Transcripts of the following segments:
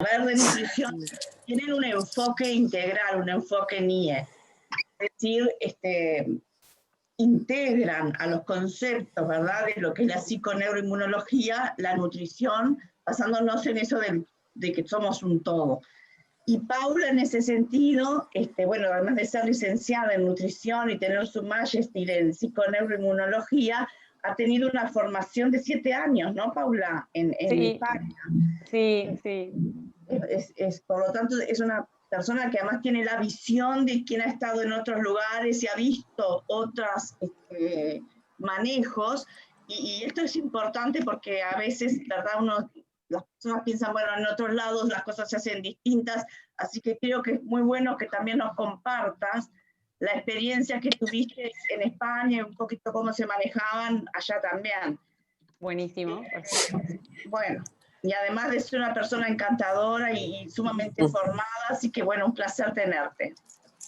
saber de nutrición tienen un enfoque integral, un enfoque NIE. Es decir, integran a los conceptos, ¿verdad?, de lo que es la psiconeuroinmunología, la nutrición, basándonos en eso de que somos un todo. Y Paula, en ese sentido, bueno, además de ser licenciada en nutrición y tener su magister en psiconeuroinmunología, ha tenido una formación de 7 años, ¿no, Paula? En Sí, España. sí. Por lo tanto, es una persona que además tiene la visión de quien ha estado en otros lugares y ha visto otros manejos. Y esto es importante porque a veces, ¿verdad?, las personas piensan, bueno, en otros lados las cosas se hacen distintas, así que creo que es muy bueno que también nos compartas la experiencia que tuviste en España y un poquito cómo se manejaban allá también. Buenísimo, perfecto. Bueno, y además de ser una persona encantadora y sumamente formada, así que bueno, un placer tenerte.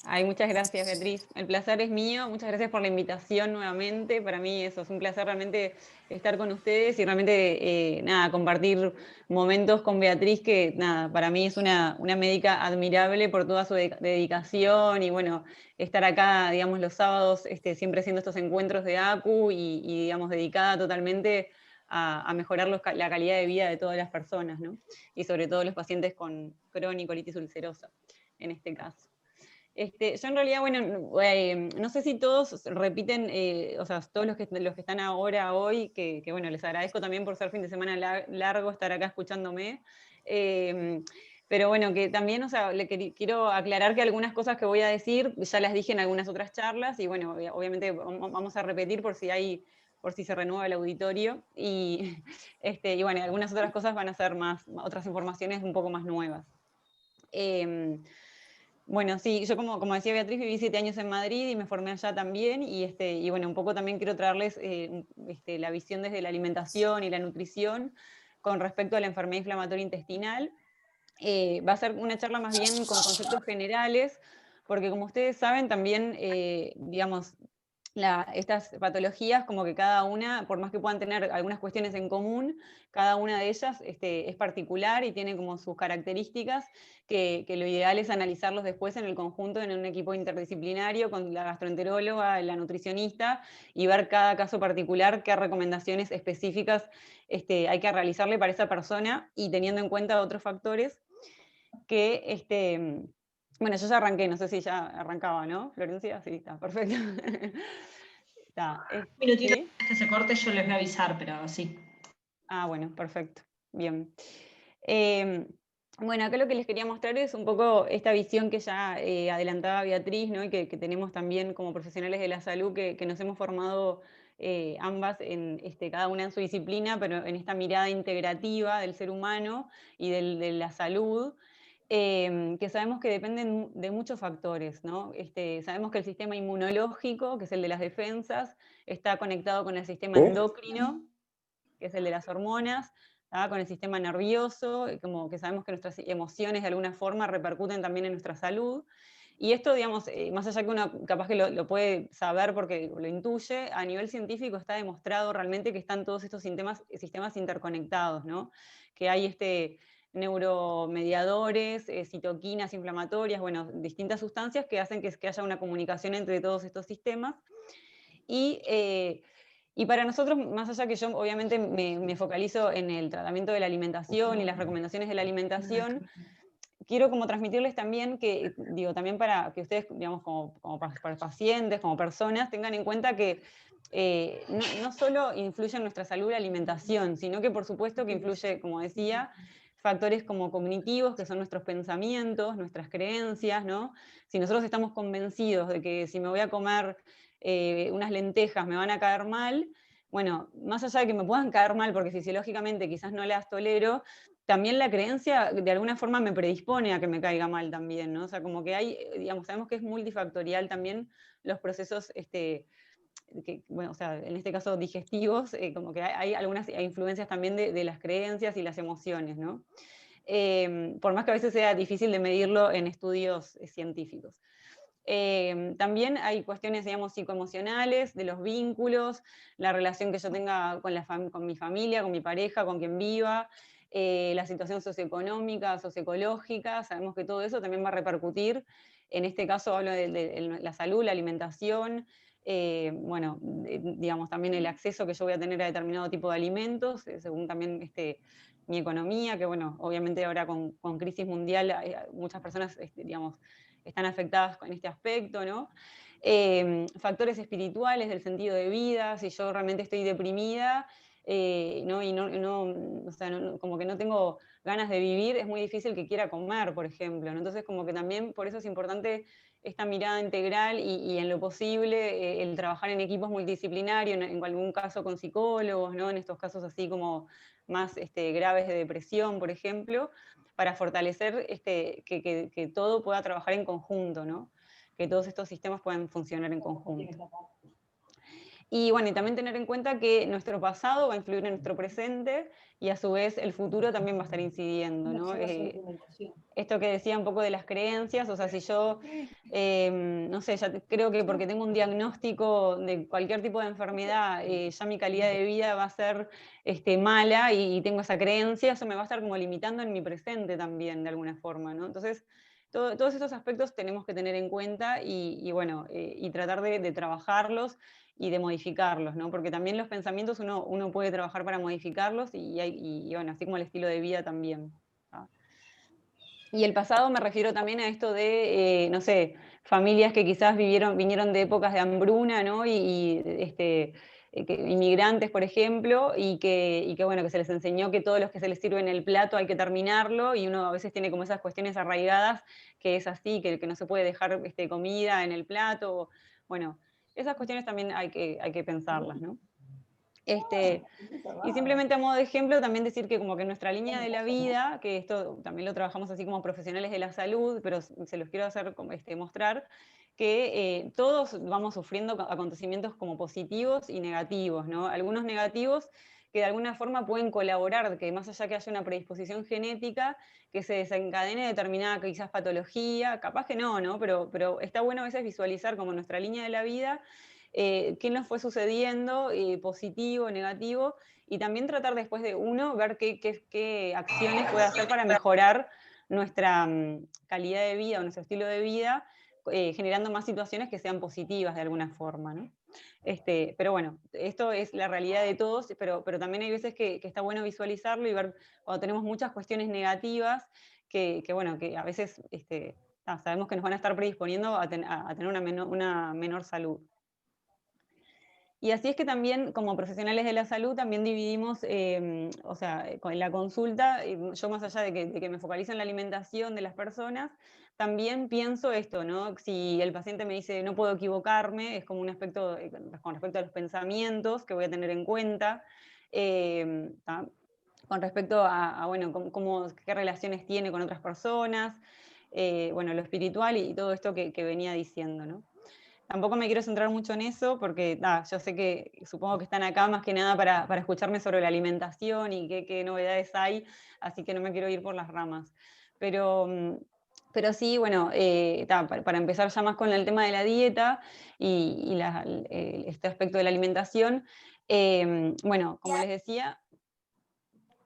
Ay, muchas gracias, Beatriz. El placer es mío. Muchas gracias por la invitación nuevamente. Para mí eso es un placer realmente estar con ustedes y realmente, nada, compartir momentos con Beatriz, que nada, para mí es una médica admirable por toda su dedicación y bueno, estar acá, digamos, los sábados, siempre haciendo estos encuentros de ACU y digamos, dedicada totalmente a mejorar la calidad de vida de todas las personas, ¿no? Y sobre todo los pacientes con Crohn, colitis ulcerosa, en este caso. Yo en realidad, bueno, no sé si todos repiten, o sea, todos los que están ahora, hoy, que bueno, les agradezco también por ser fin de semana largo, estar acá escuchándome. Pero bueno, que también, o sea, quiero aclarar que algunas cosas que voy a decir ya las dije en algunas otras charlas y bueno, obviamente vamos a repetir por si se renueva el auditorio y bueno, algunas otras cosas van a ser otras informaciones un poco más nuevas. Bueno, sí, yo como decía Beatriz, viví 7 años en Madrid y me formé allá también y bueno, un poco también quiero traerles la visión desde la alimentación y la nutrición con respecto a la enfermedad inflamatoria intestinal. Va a ser una charla más bien con conceptos generales, porque como ustedes saben también, digamos, estas patologías, como que cada una, por más que puedan tener algunas cuestiones en común, cada una de ellas es particular y tiene como sus características, que lo ideal es analizarlos después en el conjunto, en un equipo interdisciplinario, con la gastroenteróloga, la nutricionista, y ver cada caso particular, qué recomendaciones específicas hay que realizarle para esa persona, y teniendo en cuenta otros factores que bueno, yo ya arranqué, no sé si ya arrancaba, ¿no, Florencia? Sí, está, perfecto. Está, Un minutito ¿sí? que se corte, yo les voy a avisar, pero sí. Ah, bueno, perfecto, bien. Bueno, acá lo que les quería mostrar es un poco esta visión que ya adelantaba Beatriz, ¿no? Y que tenemos también como profesionales de la salud, que nos hemos formado ambas, cada una en su disciplina, pero en esta mirada integrativa del ser humano y de la salud, que sabemos que dependen de muchos factores, ¿no? Sabemos que el sistema inmunológico, que es el de las defensas, está conectado con el sistema endocrino, que es el de las hormonas, con el sistema nervioso, como que sabemos que nuestras emociones de alguna forma repercuten también en nuestra salud. Y esto, digamos, más allá que uno capaz que lo puede saber porque lo intuye, a nivel científico está demostrado realmente que están todos estos sistemas interconectados, ¿no? Que hay neuromediadores, citoquinas inflamatorias, bueno, distintas sustancias que hacen que haya una comunicación entre todos estos sistemas. Y para nosotros, más allá que yo obviamente me focalizo en el tratamiento de la alimentación y las recomendaciones de la alimentación, quiero como transmitirles también que, digo, también para que ustedes, digamos, como para pacientes, como personas, tengan en cuenta que no solo influye en nuestra salud la alimentación, sino que por supuesto que influye, como decía, factores como cognitivos, que son nuestros pensamientos, nuestras creencias, ¿no? Si nosotros estamos convencidos de que si me voy a comer unas lentejas me van a caer mal, bueno, más allá de que me puedan caer mal porque fisiológicamente quizás no las tolero, también la creencia de alguna forma me predispone a que me caiga mal también, ¿no? O sea, como que hay, digamos, sabemos que es multifactorial también los procesos, bueno, o sea, en este caso digestivos, como que hay algunas influencias también de las creencias y las emociones, ¿no? Por más que a veces sea difícil de medirlo en estudios científicos. También hay cuestiones, digamos, psicoemocionales, de los vínculos, la relación que yo tenga con mi familia, con mi pareja, con quien viva, la situación socioeconómica, socioecológica, sabemos que todo eso también va a repercutir. En este caso hablo de la salud, la alimentación, bueno, digamos también el acceso que yo voy a tener a determinado tipo de alimentos, según también mi economía, que bueno, obviamente ahora con crisis mundial muchas personas, digamos, están afectadas en este aspecto, ¿no? Factores espirituales del sentido de vida, si yo realmente estoy deprimida, ¿no? Y o sea, como que no tengo ganas de vivir, es muy difícil que quiera comer, por ejemplo, ¿no? Entonces como que también por eso es importante esta mirada integral y en lo posible el trabajar en equipos multidisciplinarios, en algún caso con psicólogos, ¿no? En estos casos así como más graves de depresión, por ejemplo, para fortalecer que todo pueda trabajar en conjunto, ¿no? Que todos estos sistemas puedan funcionar en conjunto. Y bueno, y también tener en cuenta que nuestro pasado va a influir en nuestro presente y a su vez el futuro también va a estar incidiendo, ¿no? Esto que decía un poco de las creencias, o sea, si yo, no sé, ya creo que porque tengo un diagnóstico de cualquier tipo de enfermedad, ya mi calidad de vida va a ser mala y tengo esa creencia, eso me va a estar como limitando en mi presente también, de alguna forma, ¿no? Entonces, todos estos aspectos tenemos que tener en cuenta y bueno, y tratar de trabajarlos y de modificarlos, ¿no? Porque también los pensamientos uno puede trabajar para modificarlos y bueno, así como el estilo de vida también. ¿Ah? Y el pasado me refiero también a esto de, no sé, familias que quizás vinieron de épocas de hambruna, ¿no? Inmigrantes, por ejemplo, y que, bueno, que se les enseñó que todos los que se les sirve en el plato hay que terminarlo, y uno a veces tiene como esas cuestiones arraigadas, que es así, que no se puede dejar comida en el plato. Bueno, esas cuestiones también hay que pensarlas, ¿no? Y simplemente a modo de ejemplo también decir que como que nuestra línea de la vida, que esto también lo trabajamos así como profesionales de la salud, pero se los quiero hacer mostrar, que todos vamos sufriendo acontecimientos como positivos y negativos, ¿no? Algunos negativos que de alguna forma pueden colaborar, que más allá que haya una predisposición genética, que se desencadene determinada quizás patología, capaz que no, ¿no? Pero está bueno a veces visualizar como nuestra línea de la vida, qué nos fue sucediendo, positivo, negativo, y también tratar después de uno, ver qué acciones puede hacer para mejorar nuestra calidad de vida o nuestro estilo de vida, generando más situaciones que sean positivas de alguna forma, ¿no? Pero bueno, esto es la realidad de todos, pero también hay veces que está bueno visualizarlo y ver cuando tenemos muchas cuestiones negativas bueno, que a veces sabemos que nos van a estar predisponiendo a tener una menor salud. Y así es que también, como profesionales de la salud, también dividimos, o sea, con la consulta, yo más allá de que me focalizo en la alimentación de las personas, también pienso esto, ¿no? Si el paciente me dice, no puedo equivocarme, es como un aspecto con respecto a los pensamientos que voy a tener en cuenta, con respecto bueno, qué relaciones tiene con otras personas, bueno, lo espiritual y todo esto que venía diciendo, ¿no? Tampoco me quiero centrar mucho en eso porque yo sé que supongo que están acá más que nada para escucharme sobre la alimentación y qué novedades hay, así que no me quiero ir por las ramas. Pero sí, bueno, para empezar ya más con el tema de la dieta y este aspecto de la alimentación, bueno, como les decía,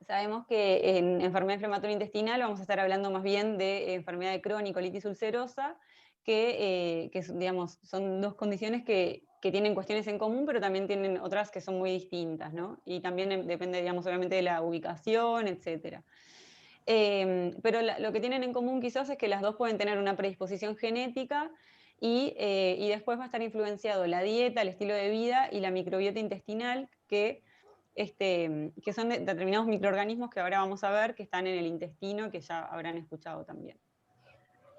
sabemos que en enfermedad inflamatoria intestinal vamos a estar hablando más bien de enfermedad de Crohn y colitis ulcerosa, que digamos, son dos condiciones que tienen cuestiones en común, pero también tienen otras que son muy distintas, ¿no? Y también depende, digamos, obviamente de la ubicación, etc. Pero lo que tienen en común quizás es que las dos pueden tener una predisposición genética y después va a estar influenciado la dieta, el estilo de vida y la microbiota intestinal, que son determinados microorganismos que ahora vamos a ver que están en el intestino, que ya habrán escuchado también.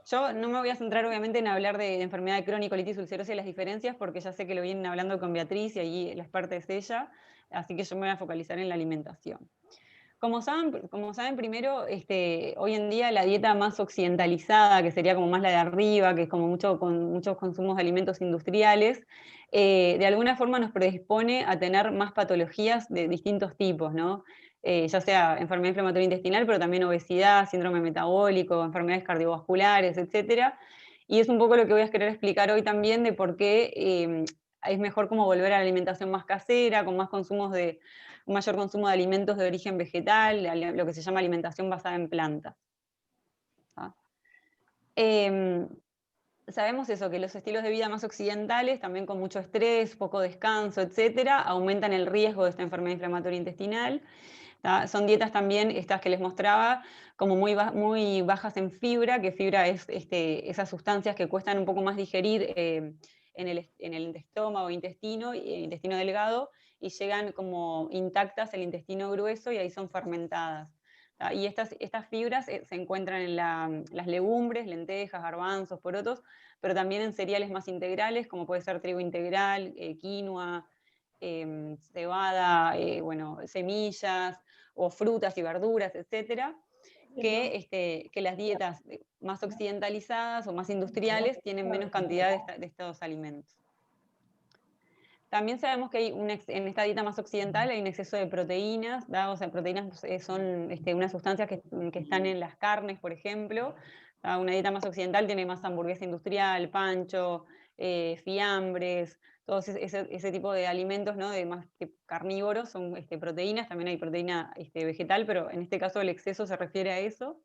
Yo no me voy a centrar obviamente en hablar de enfermedad de Crohn y colitis ulcerosa y las diferencias, porque ya sé que lo vienen hablando con Beatriz y allí la experta es ella, así que yo me voy a focalizar en la alimentación. Como saben primero, hoy en día la dieta más occidentalizada, que sería como más la de arriba, que es como con muchos consumos de alimentos industriales, de alguna forma nos predispone a tener más patologías de distintos tipos, ¿no? Ya sea enfermedad inflamatoria intestinal, pero también obesidad, síndrome metabólico, enfermedades cardiovasculares, etc. Y es un poco lo que voy a querer explicar hoy también de por qué es mejor como volver a la alimentación más casera, con más consumos de un mayor consumo de alimentos de origen vegetal, lo que se llama alimentación basada en plantas. ¿Ah? Sabemos eso, que los estilos de vida más occidentales, también con mucho estrés, poco descanso, etcétera, aumentan el riesgo de esta enfermedad inflamatoria intestinal. Son dietas también, estas que les mostraba, como muy bajas en fibra, que fibra es esas sustancias que cuestan un poco más digerir en el estómago, intestino delgado, y llegan como intactas al intestino grueso y ahí son fermentadas. Y estas fibras se encuentran en las legumbres, lentejas, garbanzos, porotos, pero también en cereales más integrales, como puede ser trigo integral, quinoa, cebada, bueno, semillas, o frutas y verduras, etcétera, que las dietas más occidentalizadas o más industriales tienen menos cantidad de estos alimentos. También sabemos que en esta dieta más occidental hay un exceso de proteínas, ¿da? O sea, proteínas son unas sustancias que están en las carnes, por ejemplo. ¿Da? Una dieta más occidental tiene más hamburguesa industrial, pancho, fiambres, todo ese tipo de alimentos, ¿no? De más carnívoros, son proteínas, también hay proteína vegetal, pero en este caso el exceso se refiere a eso.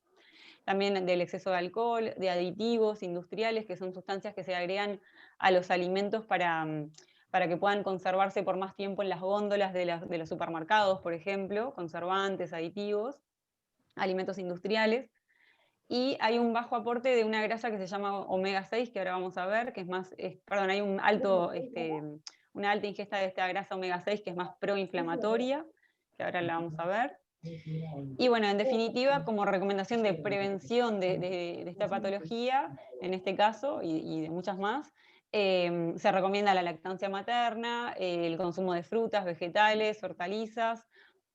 También del exceso de alcohol, de aditivos industriales, que son sustancias que se agregan a los alimentos para que puedan conservarse por más tiempo en las góndolas de los supermercados, por ejemplo, conservantes, aditivos, alimentos industriales. Y hay un bajo aporte de una grasa que se llama omega 6, que ahora vamos a ver, que es más, perdón, hay una alta ingesta de esta grasa omega 6 que es más proinflamatoria, que ahora la vamos a ver. Y bueno, en definitiva, como recomendación de prevención de esta patología, en este caso, y de muchas más, se recomienda la lactancia materna, el consumo de frutas, vegetales, hortalizas,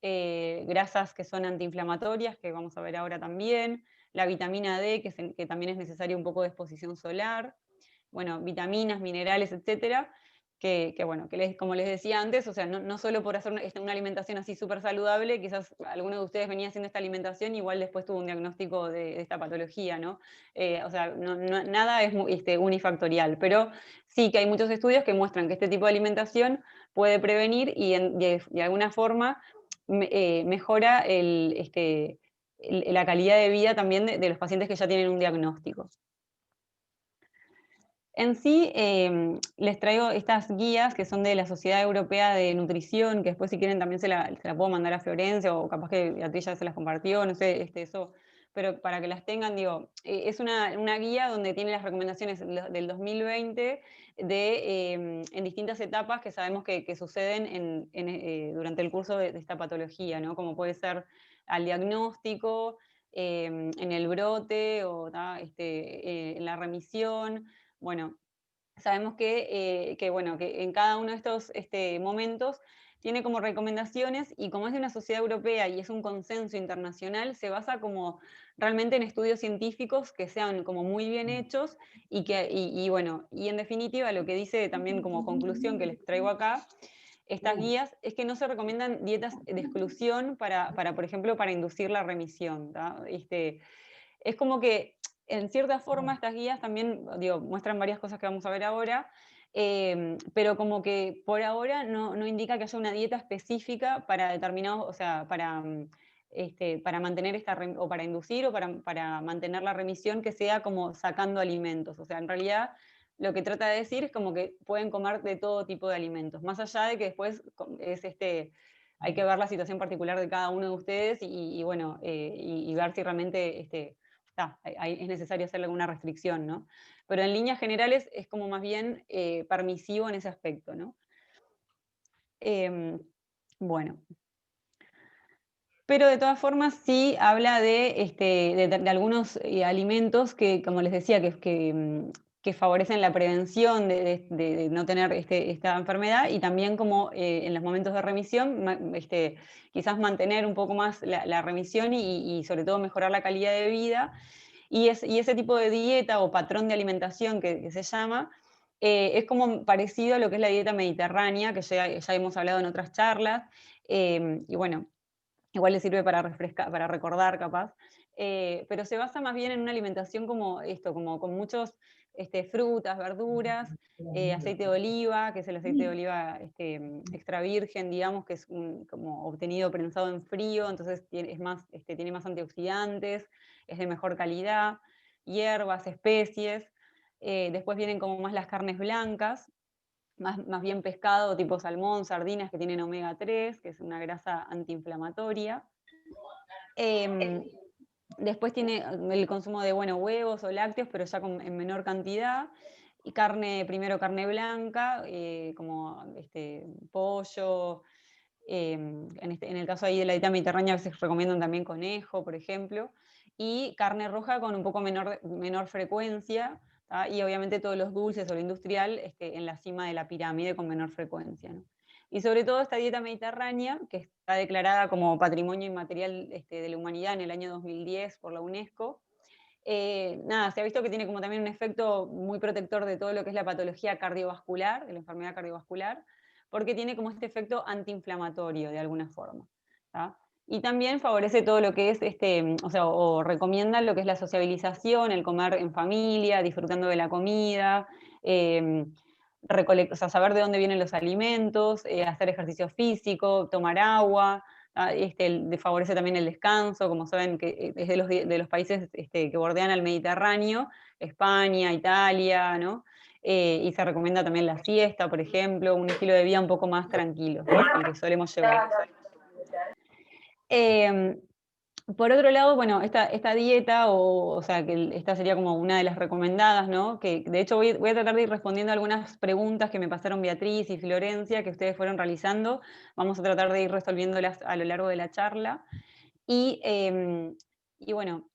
grasas que son antiinflamatorias, que vamos a ver ahora también, la vitamina D, que también es necesario un poco de exposición solar, bueno, vitaminas, minerales, etcétera, bueno, como les decía antes, o sea, no solo por hacer una alimentación así súper saludable, quizás alguno de ustedes venía haciendo esta alimentación y igual después tuvo un diagnóstico de esta patología, ¿no? O sea, nada es unifactorial, pero sí que hay muchos estudios que muestran que este tipo de alimentación puede prevenir y de alguna forma mejora la calidad de vida también de los pacientes que ya tienen un diagnóstico. En sí, les traigo estas guías que son de la Sociedad Europea de Nutrición, que después si quieren también se la puedo mandar a Florencia, o capaz que Beatriz ya se las compartió, no sé, eso, pero para que las tengan, digo, es una guía donde tiene las recomendaciones del 2020 en distintas etapas que sabemos que suceden durante el curso de esta patología, ¿no? Como puede ser al diagnóstico, en el brote, o en la remisión. Bueno, sabemos bueno, que en cada uno de estos momentos tiene como recomendaciones, y como es de una sociedad europea y es un consenso internacional, se basa como realmente en estudios científicos que sean como muy bien hechos bueno, y en definitiva lo que dice también como conclusión que les traigo acá, estas guías, es que no se recomiendan dietas de exclusión por ejemplo, para inducir la remisión. Es como que en cierta forma estas guías también, digo, muestran varias cosas que vamos a ver ahora, pero como que por ahora no indica que haya una dieta específica para determinados, o sea, para mantener o para inducir o para mantener la remisión, que sea como sacando alimentos. O sea, en realidad lo que trata de decir es como que pueden comer de todo tipo de alimentos, más allá de que después hay que ver la situación particular de cada uno de ustedes y bueno, y ver si realmente es necesario hacerle alguna restricción, ¿no? Pero en líneas generales es como más bien permisivo en ese aspecto, ¿no? Bueno. Pero de todas formas sí habla de algunos alimentos que, como les decía, que favorecen la prevención de no tener esta enfermedad, y también como en los momentos de remisión, quizás mantener un poco más la remisión y sobre todo mejorar la calidad de vida. Y ese tipo de dieta o patrón de alimentación que se llama, es como parecido a lo que es la dieta mediterránea, que ya hemos hablado en otras charlas, y bueno, igual le sirve para refrescar, para recordar capaz, pero se basa más bien en una alimentación como esto, como con muchos frutas, verduras, aceite de oliva, que es el aceite de oliva extra virgen, digamos, que es como obtenido prensado en frío, entonces tiene más antioxidantes, es de mejor calidad, hierbas, especies. Después vienen como más las carnes blancas, más bien pescado tipo salmón, sardinas, que tienen omega 3, que es una grasa antiinflamatoria. Después tiene el consumo de huevos o lácteos, pero ya en menor cantidad. Y primero carne blanca, como pollo. En el caso ahí de la dieta mediterránea a veces recomiendan también conejo, por ejemplo. Y carne roja con un poco menor frecuencia, ¿tá? Y obviamente todos los dulces o lo industrial en la cima de la pirámide con menor frecuencia, ¿no? Y sobre todo esta dieta mediterránea, que está declarada como Patrimonio Inmaterial de la Humanidad en el año 2010 por la UNESCO, se ha visto que tiene como también un efecto muy protector de todo lo que es la patología cardiovascular, de la enfermedad cardiovascular, porque tiene como este efecto antiinflamatorio de alguna forma, ¿tá? Y también favorece todo lo que es, o recomienda lo que es la sociabilización, el comer en familia, disfrutando de la comida, saber de dónde vienen los alimentos, hacer ejercicio físico, tomar agua. Favorece también el descanso, como saben que es de los países que bordean al Mediterráneo, España, Italia, ¿no? Y se recomienda también la siesta, por ejemplo, un estilo de vida un poco más tranquilo, el que solemos llevar. Por otro lado, bueno, esta dieta, o sea, que esta sería como una de las recomendadas, ¿no? Que de hecho voy a tratar de ir respondiendo a algunas preguntas que me pasaron Beatriz y Florencia, que ustedes fueron realizando. Vamos a tratar de ir resolviéndolas a lo largo de la charla. Y bueno,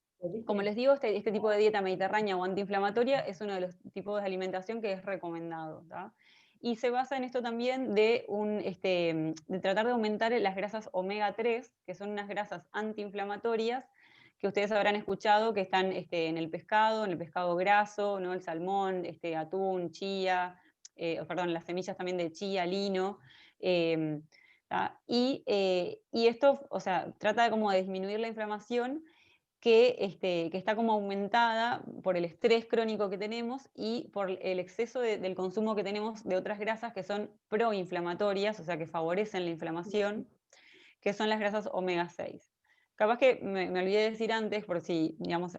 como les digo, este tipo de dieta mediterránea o antiinflamatoria es uno de los tipos de alimentación que es recomendado, ¿tá? Y se basa en esto también de tratar de aumentar las grasas omega 3, que son unas grasas antiinflamatorias, que ustedes habrán escuchado que están en el pescado graso, ¿no? El salmón, atún, chía, las semillas también de chía, lino. Y esto, o sea, trata como de disminuir la inflamación que está como aumentada por el estrés crónico que tenemos y por el exceso del consumo que tenemos de otras grasas que son proinflamatorias, o sea, que favorecen la inflamación, que son las grasas omega 6. Capaz que me olvidé de decir antes, por si, digamos,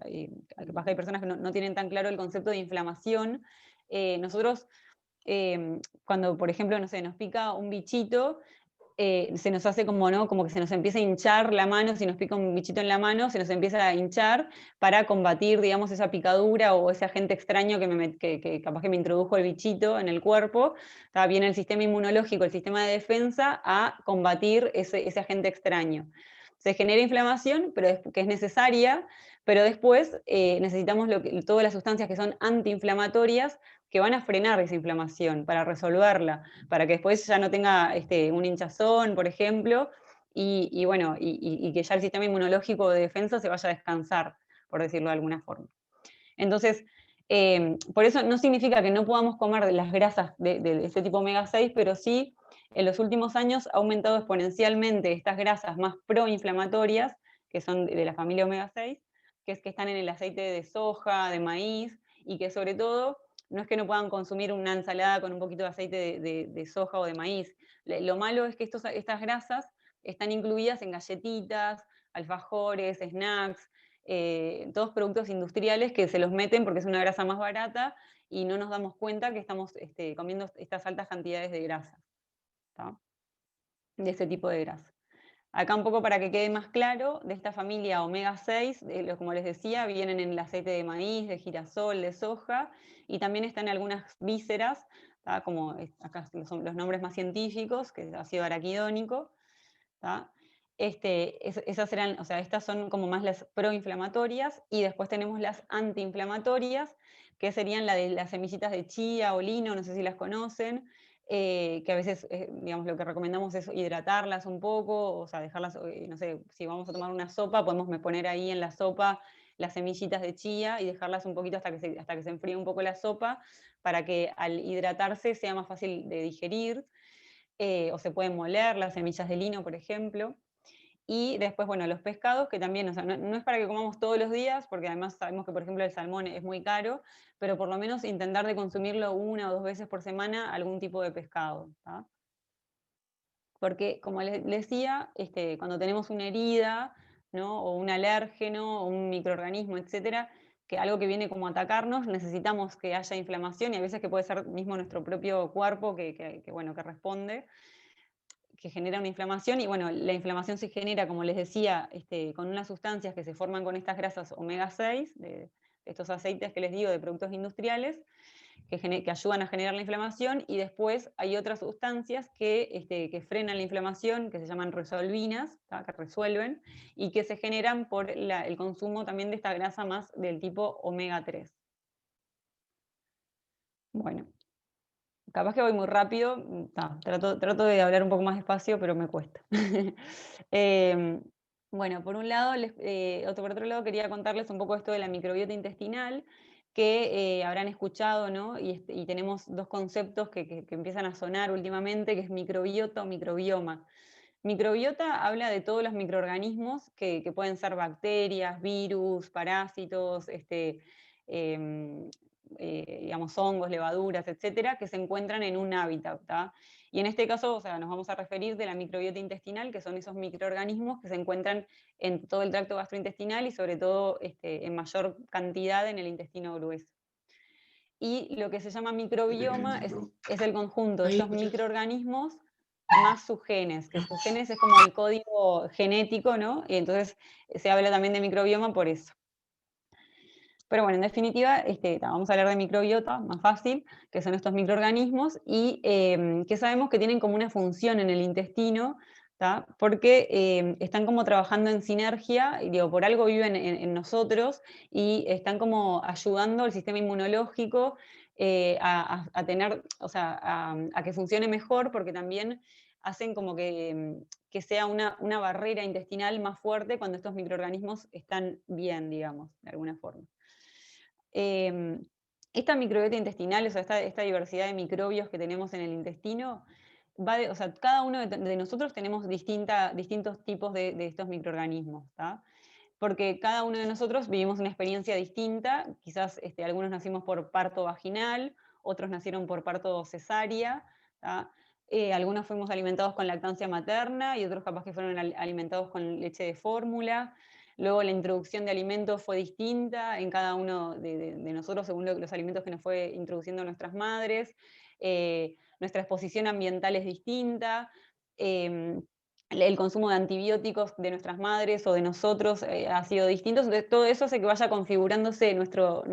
capaz que hay personas que no tienen tan claro el concepto de inflamación. Nosotros, cuando, por ejemplo, no sé, nos pica un bichito, se nos hace como, ¿no? Como que se nos empieza a hinchar la mano, si nos pica un bichito en la mano, se nos empieza a hinchar para combatir, digamos, esa picadura o ese agente extraño que capaz que me introdujo el bichito en el cuerpo. Viene el sistema inmunológico, el sistema de defensa, a combatir ese agente extraño. Se genera inflamación, pero que es necesaria, pero después necesitamos todas las sustancias que son antiinflamatorias que van a frenar esa inflamación para resolverla, para que después ya no tenga un hinchazón, por ejemplo, y bueno, y que ya el sistema inmunológico de defensa se vaya a descansar, por decirlo de alguna forma. Entonces, por eso no significa que no podamos comer las grasas de este tipo omega 6, pero sí, en los últimos años ha aumentado exponencialmente estas grasas más proinflamatorias, que son de la familia omega 6, que están en el aceite de soja, de maíz, y que sobre todo no es que no puedan consumir una ensalada con un poquito de aceite de soja o de maíz. Lo malo es que estas grasas están incluidas en galletitas, alfajores, snacks, todos productos industriales que se los meten porque es una grasa más barata y no nos damos cuenta que estamos comiendo estas altas cantidades de grasa, ¿tá? De este tipo de grasa. Acá un poco para que quede más claro, de esta familia omega 6, como les decía, vienen en el aceite de maíz, de girasol, de soja, y también están algunas vísceras, ¿tá? Como acá son los nombres más científicos, que es ácido araquidónico, ¿tá? Esas eran, o sea, estas son como más las proinflamatorias, y después tenemos las antiinflamatorias, que serían la de las semillitas de chía o lino, no sé si las conocen, que a veces, digamos, lo que recomendamos es hidratarlas un poco, o sea, dejarlas, no sé, si vamos a tomar una sopa, podemos poner ahí en la sopa las semillitas de chía y dejarlas un poquito hasta que se enfríe un poco la sopa, para que al hidratarse sea más fácil de digerir, o se pueden moler las semillas de lino, por ejemplo. Y después, bueno, los pescados, que también, o sea, no es para que comamos todos los días, porque además sabemos que, por ejemplo, el salmón es muy caro, pero por lo menos intentar de consumirlo 1 o 2 veces por semana algún tipo de pescado, ¿tá? Porque, como les decía, cuando tenemos una herida, ¿no? O un alérgeno, o un microorganismo, etcétera, que algo que viene como a atacarnos, necesitamos que haya inflamación, y a veces que puede ser mismo nuestro propio cuerpo bueno, que responde, que genera una inflamación, y bueno, la inflamación se genera, como les decía, con unas sustancias que se forman con estas grasas omega 6, de estos aceites que les digo, de productos industriales, que ayudan a generar la inflamación, y después hay otras sustancias que frenan la inflamación, que se llaman resolvinas, ¿tá? Que resuelven, y que se generan por el consumo también de esta grasa más del tipo omega 3. Bueno, capaz que voy muy rápido, trato de hablar un poco más despacio, pero me cuesta. Em, bueno, por un lado, por otro lado, quería contarles un poco esto de la microbiota intestinal, que habrán escuchado, ¿no? Y tenemos dos conceptos que empiezan a sonar últimamente, que es microbiota o microbioma. Microbiota habla de todos los microorganismos que pueden ser bacterias, virus, parásitos, em, digamos, hongos, levaduras, etcétera, que se encuentran en un hábitat, ¿tá? Y en este caso, o sea, nos vamos a referir de la microbiota intestinal, que son esos microorganismos que se encuentran en todo el tracto gastrointestinal y sobre todo en mayor cantidad en el intestino grueso. Y lo que se llama microbioma es el conjunto de estos microorganismos más sus genes, que sus genes es como el código genético, ¿no? Y entonces se habla también de microbioma por eso. Pero bueno, en definitiva, vamos a hablar de microbiota, más fácil, que son estos microorganismos, y que sabemos que tienen como una función en el intestino, ¿tá? Porque están como trabajando en sinergia, y digo, por algo viven en nosotros, y están como ayudando al sistema inmunológico a tener, o sea, a que funcione mejor, porque también hacen como que sea una barrera intestinal más fuerte cuando estos microorganismos están bien, digamos, de alguna forma. Esta microbiota intestinal, o sea, esta diversidad de microbios que tenemos en el intestino, o sea, cada uno de nosotros tenemos distintos tipos de estos microorganismos, ¿tá? Porque cada uno de nosotros vivimos una experiencia distinta, quizás algunos nacimos por parto vaginal, otros nacieron por parto cesárea, ¿tá? Algunos fuimos alimentados con lactancia materna y otros capaz que fueron alimentados con leche de fórmula. Luego la introducción de alimentos fue distinta en cada uno de nosotros según los alimentos que nos fue introduciendo nuestras madres. Nuestra exposición ambiental es distinta. El consumo de antibióticos de nuestras madres o de nosotros ha sido distinto. Entonces todo eso hace que vaya configurándose nuestro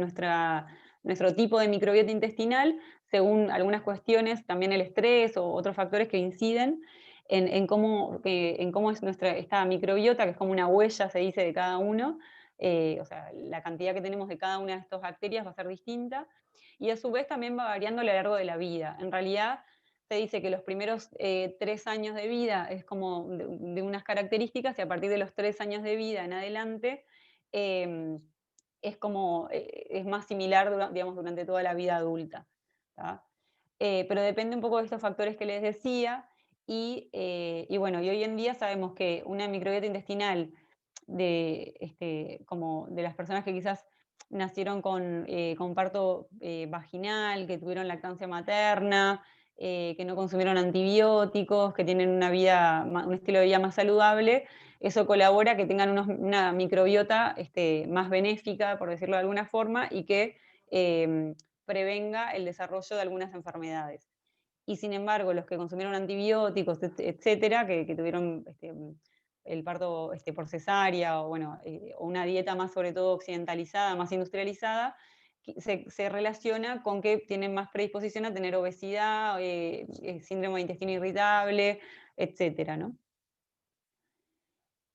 tipo de microbiota intestinal según algunas cuestiones, también el estrés o otros factores que inciden en cómo es esta microbiota, que es como una huella, se dice, de cada uno. O sea, la cantidad que tenemos de cada una de estas bacterias va a ser distinta, y a su vez también va variando a lo largo de la vida. En realidad, se dice que los primeros 3 años de vida es como de unas características, y a partir de los 3 años de vida en adelante es más similar, digamos, durante toda la vida adulta, ¿tá? Pero depende un poco de estos factores que les decía, y bueno, y hoy en día sabemos que una microbiota intestinal como de las personas que quizás nacieron con parto vaginal, que tuvieron lactancia materna, que no consumieron antibióticos, que tienen un estilo de vida más saludable, eso colabora a que tengan una microbiota más benéfica, por decirlo de alguna forma, y que prevenga el desarrollo de algunas enfermedades. Y sin embargo, los que consumieron antibióticos, etcétera, que tuvieron el parto por cesárea, o bueno, o una dieta más sobre todo occidentalizada, más industrializada, se relaciona con que tienen más predisposición a tener obesidad, síndrome de intestino irritable, etcétera, ¿no?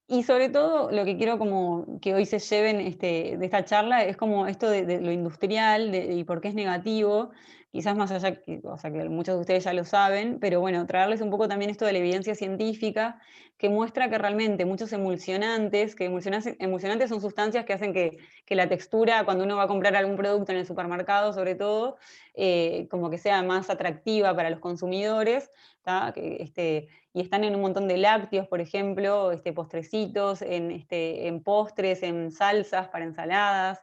Y sobre todo, lo que quiero como que hoy se lleven de esta charla es como esto de lo industrial y por qué es negativo, quizás más allá, o sea, que muchos de ustedes ya lo saben, pero bueno, traerles un poco también esto de la evidencia científica que muestra que realmente muchos emulsionantes, que emulsionantes son sustancias que hacen que la textura, cuando uno va a comprar algún producto en el supermercado, sobre todo, como que sea más atractiva para los consumidores, y están en un montón de lácteos, por ejemplo, postrecitos, en postres, en salsas para ensaladas.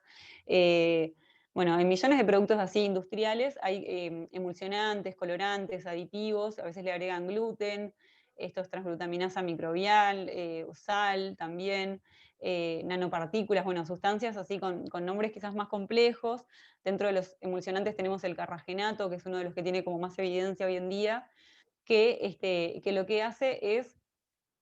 Bueno, en millones de productos así industriales hay emulsionantes, colorantes, aditivos, a veces le agregan gluten, esto es transglutaminasa microbial, sal también, nanopartículas, bueno, sustancias así con nombres quizás más complejos. Dentro de los emulsionantes tenemos el carragenato, que es uno de los que tiene como más evidencia hoy en día, que lo que hace es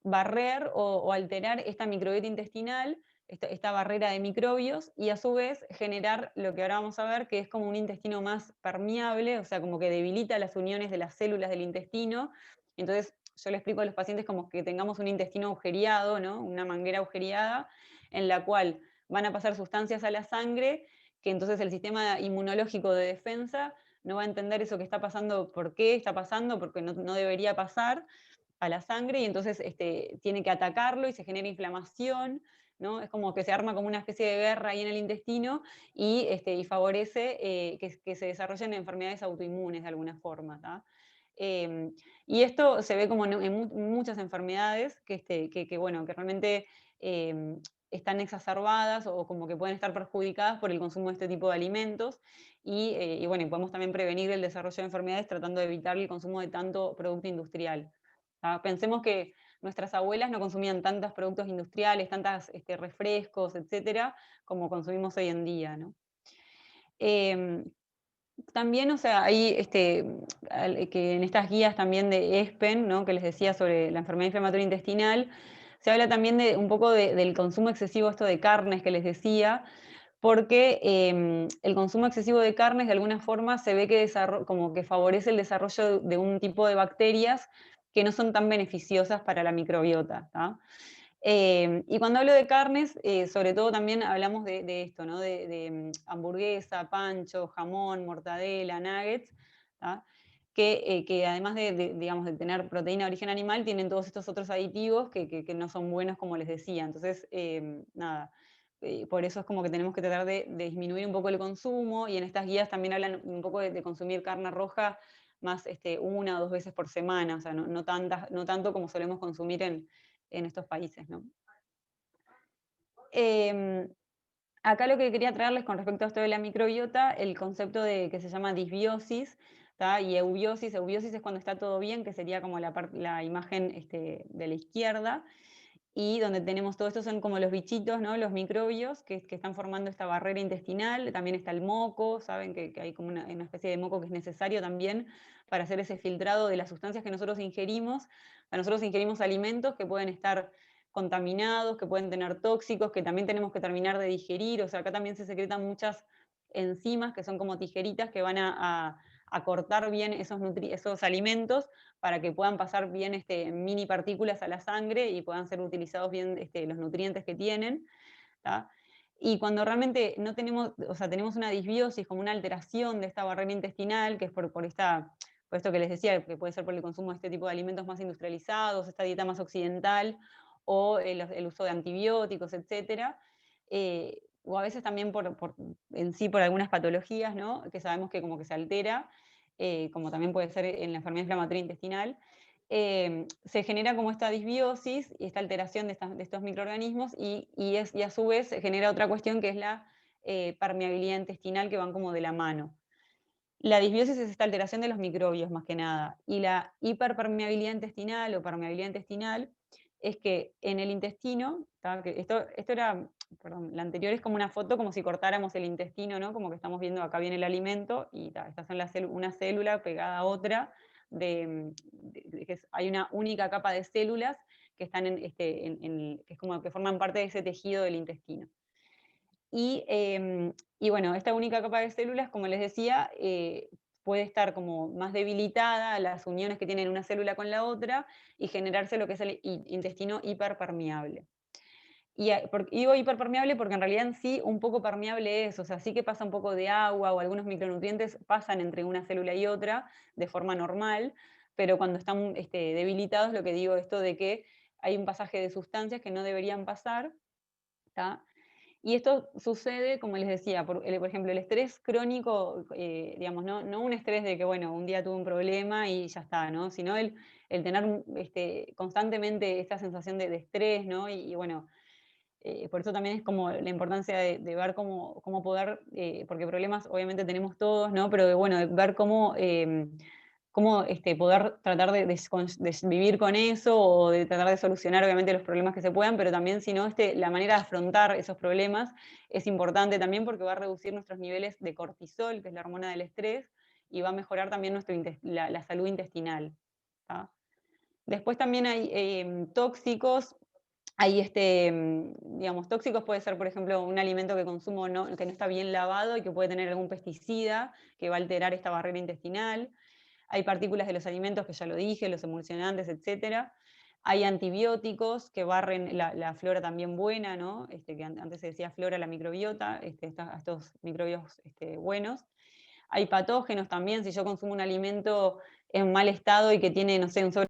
barrer o alterar esta microbiota intestinal, esta barrera de microbios, y a su vez generar lo que ahora vamos a ver, que es como un intestino más permeable, o sea, como que debilita las uniones de las células del intestino. Entonces, yo le explico a los pacientes como que tengamos un intestino agujereado, ¿no? Una manguera agujereada, en la cual van a pasar sustancias a la sangre, que entonces el sistema inmunológico de defensa no va a entender eso que está pasando, por qué está pasando, porque no debería pasar a la sangre, y entonces tiene que atacarlo y se genera inflamación, ¿no? Es como que se arma como una especie de guerra ahí en el intestino y favorece que se desarrollen enfermedades autoinmunes de alguna forma, ¿tá? Y esto se ve como en muchas enfermedades bueno, que realmente eh, están exacerbadas o como que pueden estar perjudicadas por el consumo de este tipo de alimentos y bueno, y podemos también prevenir el desarrollo de enfermedades tratando de evitar el consumo de tanto producto industrial. Pensemos que nuestras abuelas no consumían tantos productos industriales, tantos refrescos, etcétera, como consumimos hoy en día, ¿no? También, o sea, hay que en estas guías también de ESPEN, ¿no? Que les decía sobre la enfermedad inflamatoria intestinal, se habla también de un poco del consumo excesivo esto de carnes que les decía, porque el consumo excesivo de carnes de alguna forma se ve que como que favorece el desarrollo de un tipo de bacterias que no son tan beneficiosas para la microbiota, ¿tá? Y cuando hablo de carnes, sobre todo también hablamos de esto, ¿no? De hamburguesa, pancho, jamón, mortadela, nuggets, ¿tá? Que además digamos, de tener proteína de origen animal, tienen todos estos otros aditivos que no son buenos, como les decía. Entonces, nada, por eso es como que tenemos que tratar de disminuir un poco el consumo, y en estas guías también hablan un poco de consumir carne roja más una o dos veces por semana, o sea, no tanto como solemos consumir en estos países, ¿no? Acá lo que quería traerles con respecto a esto de la microbiota, el concepto que se llama disbiosis, ¿tá? Y eubiosis. Eubiosis es cuando está todo bien, que sería como la imagen de la izquierda, y donde tenemos todo esto son como los bichitos, ¿no? Los microbios que están formando esta barrera intestinal. También está el moco, saben que hay como una especie de moco que es necesario también para hacer ese filtrado de las sustancias que nosotros ingerimos. Nosotros ingerimos alimentos que pueden estar contaminados, que pueden tener tóxicos, que también tenemos que terminar de digerir. O sea, acá también se secretan muchas enzimas que son como tijeritas que van a cortar bien esos alimentos para que puedan pasar bien mini partículas a la sangre y puedan ser utilizados bien los nutrientes que tienen, ¿tá? Y cuando realmente no tenemos, o sea, tenemos una disbiosis, como una alteración de esta barrera intestinal, que es por esto que les decía, que puede ser por el consumo de este tipo de alimentos más industrializados, esta dieta más occidental, o el uso de antibióticos, etcétera, o a veces también en sí por algunas patologías, ¿no? Que sabemos que como que se altera, como también puede ser en la enfermedad inflamatoria intestinal, se genera como esta disbiosis y esta alteración de estos microorganismos y a su vez se genera otra cuestión que es la permeabilidad intestinal, que van como de la mano. La disbiosis es esta alteración de los microbios más que nada, y la hiperpermeabilidad intestinal o permeabilidad intestinal es que en el intestino, que esto era, perdón, la anterior es como una foto como si cortáramos el intestino, ¿no? Como que estamos viendo acá viene el alimento y estas son una célula pegada a otra, hay una única capa de células que están que es como que forman parte de ese tejido del intestino. Y bueno, esta única capa de células, como les decía, puede estar como más debilitada las uniones que tienen una célula con la otra y generarse lo que es el intestino hiperpermeable. digo hiperpermeable porque en realidad en sí un poco permeable es, o sea, sí que pasa un poco de agua o algunos micronutrientes pasan entre una célula y otra de forma normal, pero cuando están debilitados, lo que digo esto de que hay un pasaje de sustancias que no deberían pasar, ¿tá? Y esto sucede, como les decía, por ejemplo, el estrés crónico, digamos, no un estrés de que, bueno, un día tuve un problema y ya está, ¿no? Sino el tener constantemente esta sensación de estrés, ¿no? Y bueno, por eso también es como la importancia de ver cómo poder, porque problemas obviamente tenemos todos, ¿no? Pero bueno, de ver cómo poder tratar de vivir con eso o de tratar de solucionar obviamente los problemas que se puedan, pero también si no, la manera de afrontar esos problemas es importante también porque va a reducir nuestros niveles de cortisol, que es la hormona del estrés, y va a mejorar también la salud intestinal. ¿Tá? Después también hay tóxicos. Hay digamos, tóxicos puede ser, por ejemplo, un alimento que consumo que no está bien lavado y que puede tener algún pesticida que va a alterar esta barrera intestinal. Hay partículas de los alimentos, que ya lo dije, los emulsionantes, etc. Hay antibióticos que barren la flora también buena, ¿no? Que antes se decía flora, la microbiota, estos microbios buenos. Hay patógenos también, si yo consumo un alimento en mal estado y que tiene, no sé, un